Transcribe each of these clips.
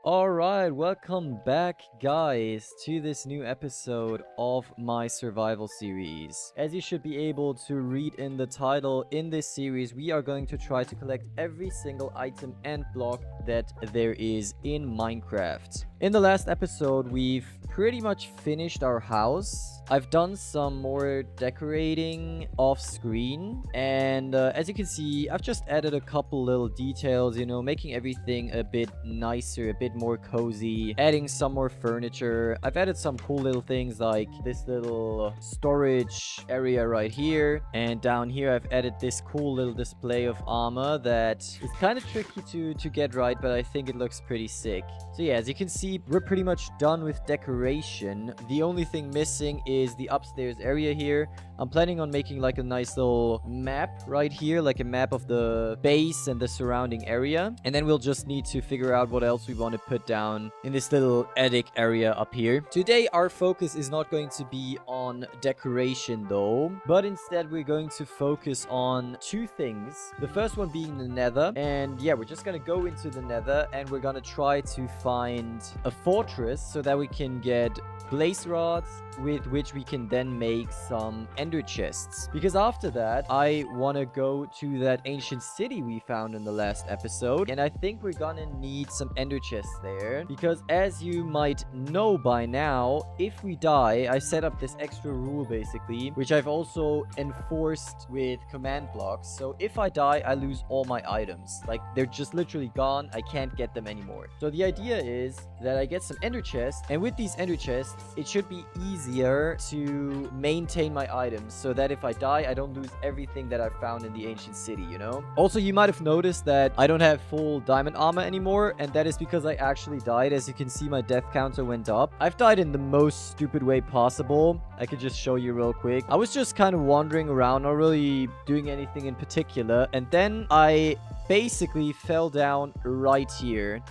Alright, welcome back guys to this new episode of my survival series. As you should be able to read in the title, in this series we are going to try to collect every single item and block that there is in Minecraft. In the last episode we've pretty much finished our house. I've done some more decorating off screen, and as you can see, I've just added a couple little details, you know, making everything a bit nicer, a bit more cozy, adding some more furniture. I've added some cool little things like this little storage area right here, and down here I've added this cool little display of armor that is kind of tricky to get right, but I think it looks pretty sick. So yeah, as you can see, we're pretty much done with decoration. The only thing missing is the upstairs area here. I'm planning on making like a nice little map right here, like a map of the base and the surrounding area. And then we'll just need to figure out what else we want to put down in this little attic area up here. Today, our focus is not going to be on decoration though, but instead we're going to focus on two things. The first one being the nether. And yeah, we're just going to go into the nether and we're going to try to find a fortress so that we can get blaze rods with which we can then make some ender chests. Because after that, I want to go to that ancient city we found in the last episode. And I think we're gonna need some ender chests there. Because as you might know by now, if we die, I set up this extra rule basically, which I've also enforced with command blocks. So if I die, I lose all my items. Like they're just literally gone. I can't get them anymore. So the idea is that I get some ender chests, and with these ender chests, it should be easier to maintain my items so that if I die, I don't lose everything that I found in the ancient city, you know? Also, you might have noticed that I don't have full diamond armor anymore, and that is because I actually died. As you can see, my death counter went up. I've died in the most stupid way possible. I could just show you real quick. I was just kind of wandering around, not really doing anything in particular, and then I basically fell down right here.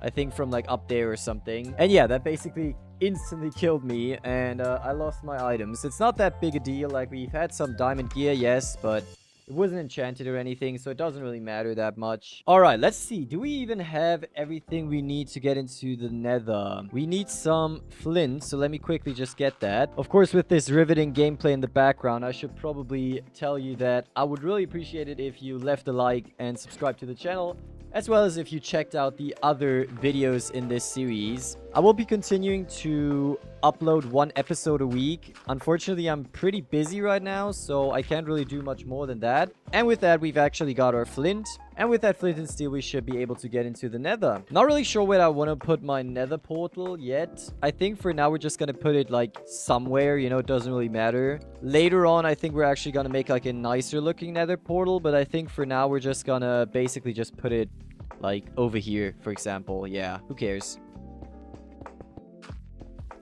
I think from like up there or something. And yeah, that basically instantly killed me, and I lost my items. It's not that big a deal. Like, we've had some diamond gear, yes, but it wasn't enchanted or anything, so it doesn't really matter that much. All right, let's see. Do we even have everything we need to get into the nether? We need some flint, so let me quickly just get that. Of course, with this riveting gameplay in the background, I should probably tell you that I would really appreciate it if you left a like and subscribe to the channel, as well as if you checked out the other videos in this series. I will be continuing to upload one episode a week. Unfortunately, I'm pretty busy right now, so I can't really do much more than that. And with that, we've actually got our flint. And with that flint and steel, we should be able to get into the nether. Not really sure where I want to put my nether portal yet. I think for now, we're just going to put it like somewhere, you know, it doesn't really matter. Later on, I think we're actually going to make like a nicer looking nether portal. But I think for now, we're just going to basically just put it like over here, for example. Yeah, who cares?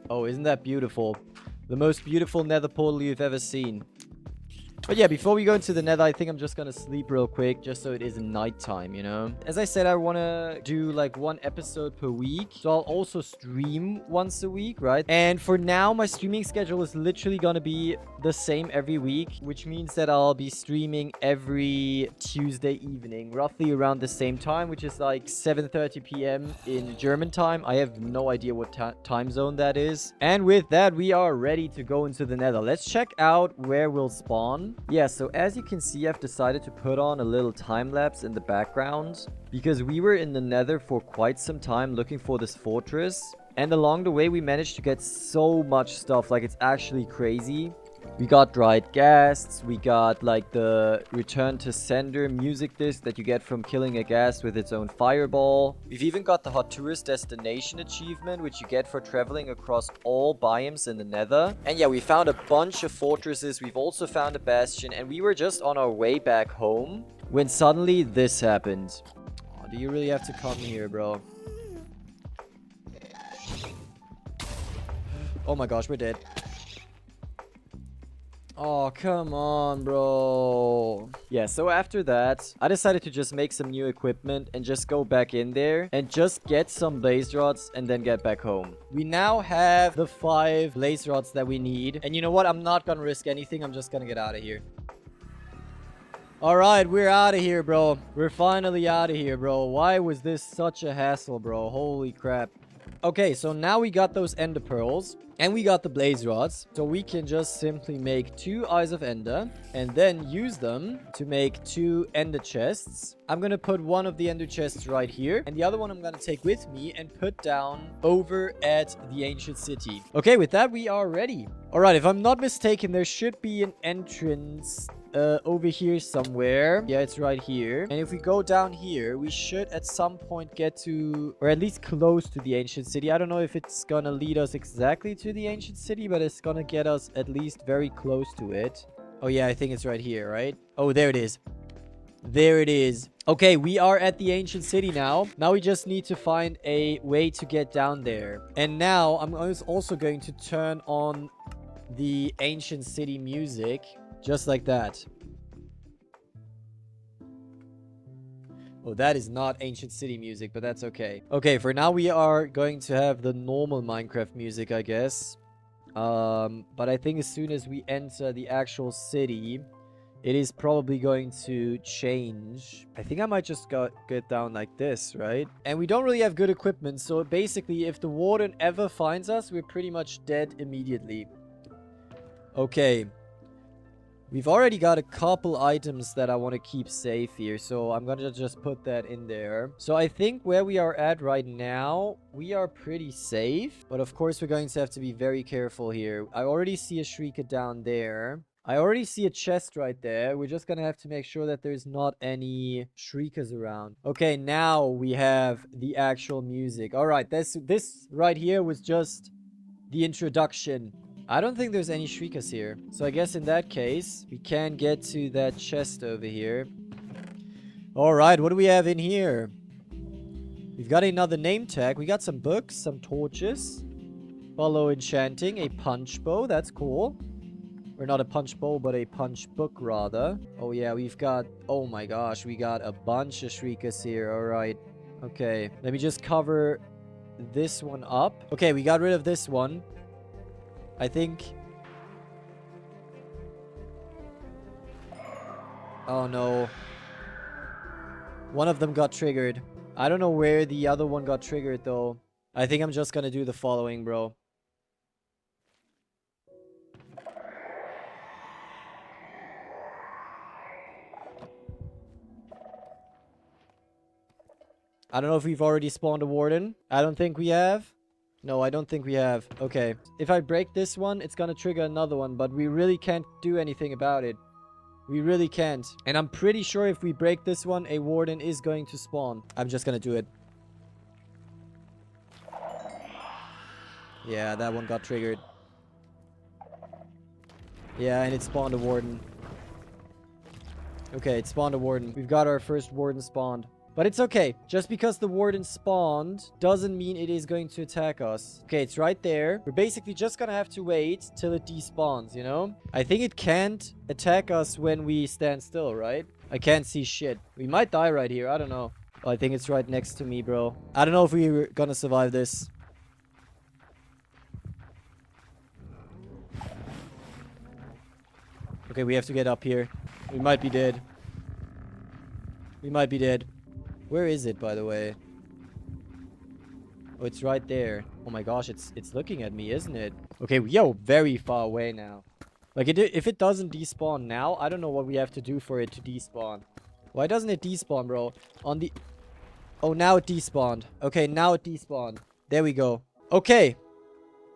Oh, isn't that beautiful? The most beautiful nether portal you've ever seen. But yeah, before we go into the nether, I think I'm just gonna sleep real quick, just so it isn't nighttime, you know? As I said, I wanna do like one episode per week. So I'll also stream once a week, right? And for now, my streaming schedule is literally gonna be the same every week, which means that I'll be streaming every Tuesday evening, roughly around the same time, which is like 7:30 p.m. in German time. I have no idea what time zone that is. And with that, we are ready to go into the nether. Let's check out where we'll spawn. Yeah, so as you can see, I've decided to put on a little time lapse in the background because we were in the nether for quite some time looking for this fortress. And along the way, we managed to get so much stuff, like it's actually crazy. We got dried ghast, we got like the return to sender music disc that you get from killing a ghast with its own fireball. We've even got the hot tourist destination achievement, which you get for traveling across all biomes in the nether. And yeah, we found a bunch of fortresses, we've also found a bastion, and we were just on our way back home when suddenly this happened. Oh, do you really have to come here, bro? Oh my gosh, we're dead. Oh, come on, bro. Yeah, so after that, I decided to just make some new equipment and just go back in there and just get some blaze rods and then get back home. We now have the 5 blaze rods that we need. And you know what? I'm not gonna risk anything. I'm just gonna get out of here. Alright, we're out of here, bro. We're finally out of here, bro. Why was this such a hassle, bro? Holy crap. Okay, so now we got those ender pearls. And we got the blaze rods. So we can just simply make 2 eyes of ender. And then use them to make 2 ender chests. I'm gonna put one of the ender chests right here. And the other one I'm gonna take with me and put down over at the ancient city. Okay, with that we are ready. Alright, if I'm not mistaken, there should be an entrance over here somewhere. Yeah, it's right here. And if we go down here, we should at some point get to, or at least close to the ancient city. I don't know if it's gonna lead us exactly to the ancient city, but it's gonna get us at least very close to it. Oh yeah, I think it's right here, right? Oh, there it is. There it is. Okay, we are at the ancient city now. Now we just need to find a way to get down there. And now I'm also going to turn on the ancient city music. Just like that. Oh, that is not ancient city music, but that's okay. Okay, for now we are going to have the normal Minecraft music, I guess. But I think as soon as we enter the actual city, it is probably going to change. I think I might just get down like this, right? And we don't really have good equipment, so basically if the warden ever finds us, we're pretty much dead immediately. Okay. We've already got a couple items that I want to keep safe here, so I'm gonna just put that in there. So I think where we are at right now, we are pretty safe. But of course, we're going to have to be very careful here. I already see a shrieker down there. I already see a chest right there. We're just gonna have to make sure that there's not any shriekers around. Okay, now we have the actual music. All right, this right here was just the introduction. I don't think there's any shriekers here. So I guess in that case, we can get to that chest over here. Alright, what do we have in here? We've got another name tag. We got some books, some torches. Follow enchanting, a punch bow. That's cool. Or not a punch bow, but a punch book rather. Oh yeah, we've got... Oh my gosh, we got a bunch of shriekers here. Alright. Okay, let me just cover this one up. Okay, we got rid of this one. I think... Oh no. One of them got triggered. I don't know where the other one got triggered though. I think I'm just gonna do the following, bro. I don't know if we've already spawned a warden. I don't think we have. No, I don't think we have. Okay. If I break this one, it's gonna trigger another one, but we really can't do anything about it. We really can't. And I'm pretty sure if we break this one, a warden is going to spawn. I'm just gonna do it. Yeah, that one got triggered. Yeah, and it spawned a warden. Okay, it spawned a warden. We've got our first warden spawned. But it's okay. Just because the warden spawned doesn't mean it is going to attack us. Okay, it's right there. We're basically just gonna have to wait till it despawns, you know? I think it can't attack us when we stand still, right? I can't see shit. We might die right here. I don't know. Oh, I think it's right next to me, bro. I don't know if we're gonna survive this. Okay, we have to get up here. We might be dead. We might be dead. Where is it, by the way? Oh, it's right there. Oh my gosh, it's looking at me, isn't it? Okay, we are very far away now. Like, if it doesn't despawn now, I don't know what we have to do for it to despawn. Why doesn't it despawn, bro? On the... Oh, now it despawned. Okay, now it despawned. There we go. Okay.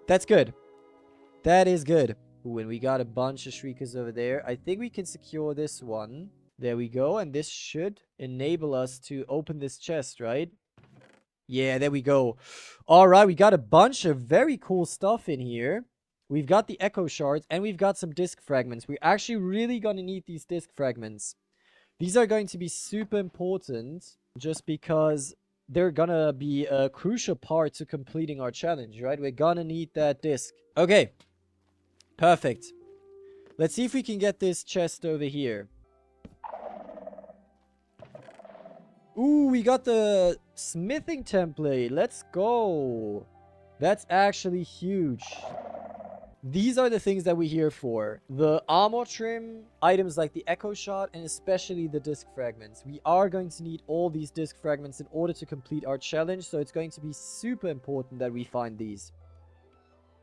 That's good. That is good. Ooh, and we got a bunch of shriekers over there. I think we can secure this one. There we go. And this should enable us to open this chest, right? Yeah, there we go. All right, we got a bunch of very cool stuff in here. We've got the echo shards and we've got some disc fragments. We're actually really going to need these disc fragments. These are going to be super important just because they're going to be a crucial part to completing our challenge, right? We're going to need that disc. Okay, perfect. Let's see if we can get this chest over here. Ooh, we got the smithing template. Let's go. That's actually huge. These are the things that we're here for. The armor trim, items like the echo shot, and especially the disc fragments. We are going to need all these disc fragments in order to complete our challenge, so it's going to be super important that we find these.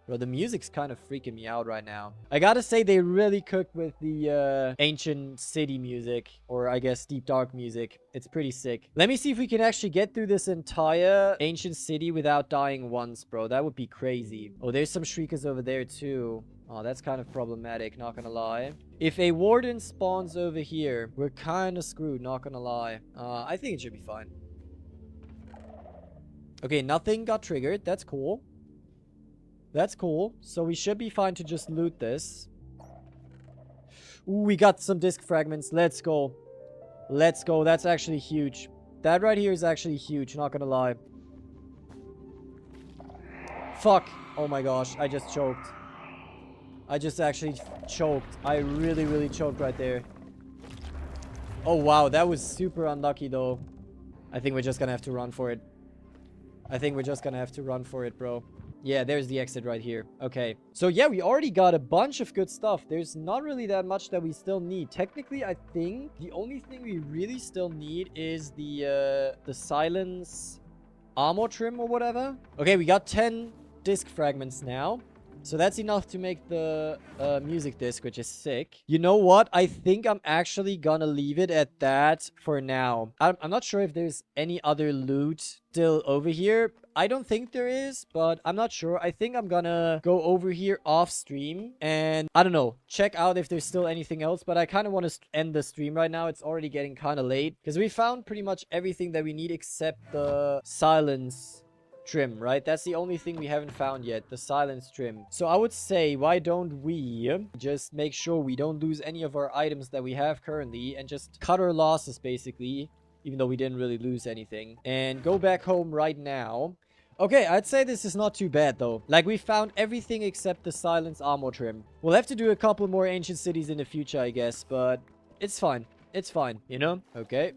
Bro, the music's kind of freaking me out right now. I gotta say, they really cooked with the ancient city music, or I guess deep dark music. It's pretty sick. Let me see if we can actually get through this entire ancient city without dying once, bro. That would be crazy. Oh, there's some shriekers over there too. Oh, that's kind of problematic, not gonna lie. If a warden spawns over here, we're kind of screwed, not gonna lie. I think it should be fine. Okay, nothing got triggered. That's cool. That's cool. So we should be fine to just loot this. Ooh, we got some disc fragments. Let's go. Let's go. That's actually huge. That right here is actually huge, not gonna lie. Fuck. Oh my gosh, I just choked. I just actually choked. I really, really choked right there. Oh wow, that was super unlucky though. I think we're just gonna have to run for it. I think we're just gonna have to run for it, bro. Yeah, there's the exit right here. Okay. So yeah, we already got a bunch of good stuff. There's not really that much that we still need. Technically, I think the only thing we really still need is the silence armor trim or whatever. Okay, we got 10 disc fragments now. So that's enough to make the music disc, which is sick. You know what? I think I'm actually gonna leave it at that for now. I'm not sure if there's any other loot still over here. I don't think there is, but I'm not sure. I think I'm gonna go over here off stream and, I don't know, check out if there's still anything else. But I kind of want to end the stream right now. It's already getting kind of late because we found pretty much everything that we need except the silence trim, right? That's the only thing we haven't found yet, the silence trim. So I would say, why don't we just make sure we don't lose any of our items that we have currently and just cut our losses, basically, even though we didn't really lose anything, and go back home right now. Okay, I'd say this is not too bad though. Like, we found everything except the silence armor trim. We'll have to do a couple more ancient cities in the future, I guess, but it's fine. It's fine, you know? Okay.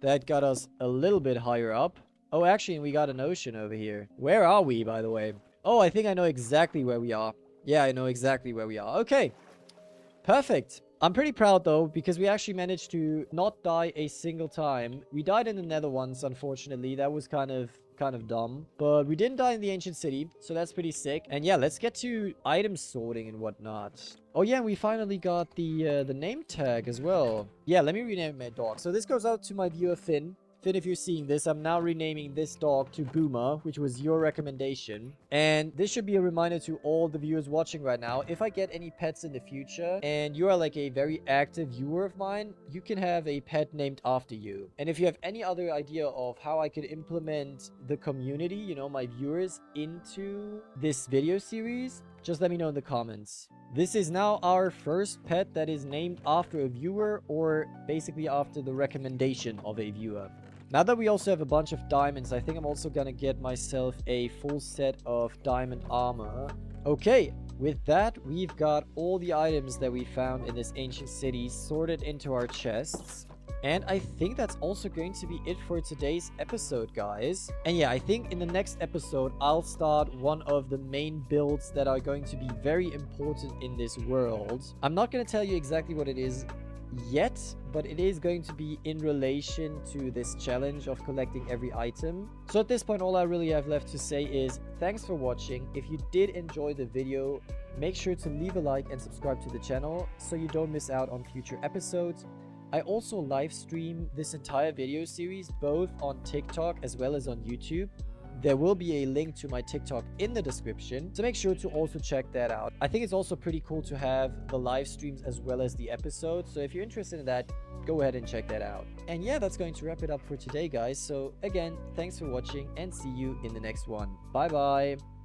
That got us a little bit higher up. Oh, actually, we got an ocean over here. Where are we, by the way? Oh, I think I know exactly where we are. Yeah, I know exactly where we are. Okay. Perfect. I'm pretty proud, though, because we actually managed to not die a single time. We died in the nether once, unfortunately. That was kind of dumb. But we didn't die in the ancient city, so that's pretty sick. And yeah, let's get to item sorting and whatnot. Oh yeah, we finally got the name tag as well. Yeah, let me rename my dog. So this goes out to my viewer, Finn. Finn, if you're seeing this, I'm now renaming this dog to Boomer, which was your recommendation. And this should be a reminder to all the viewers watching right now. If I get any pets in the future, and you are like a very active viewer of mine, you can have a pet named after you. And if you have any other idea of how I could implement the community, you know, my viewers, into this video series, just let me know in the comments. This is now our first pet that is named after a viewer, or basically after the recommendation of a viewer. Now that we also have a bunch of diamonds, I think I'm also gonna get myself a full set of diamond armor. Okay, with that, we've got all the items that we found in this ancient city sorted into our chests. And I think that's also going to be it for today's episode, guys. And yeah, I think in the next episode, I'll start one of the main builds that are going to be very important in this world. I'm not going to tell you exactly what it is yet, but it is going to be in relation to this challenge of collecting every item. So at this point, all I really have left to say is thanks for watching. If you did enjoy the video, make sure to leave a like and subscribe to the channel so you don't miss out on future episodes. I also live stream this entire video series both on TikTok as well as on YouTube. There will be a link to my TikTok in the description, so make sure to also check that out. I think it's also pretty cool to have the live streams as well as the episodes, so if you're interested in that, go ahead and check that out. And yeah, that's going to wrap it up for today, guys. So again, thanks for watching and see you in the next one. Bye bye.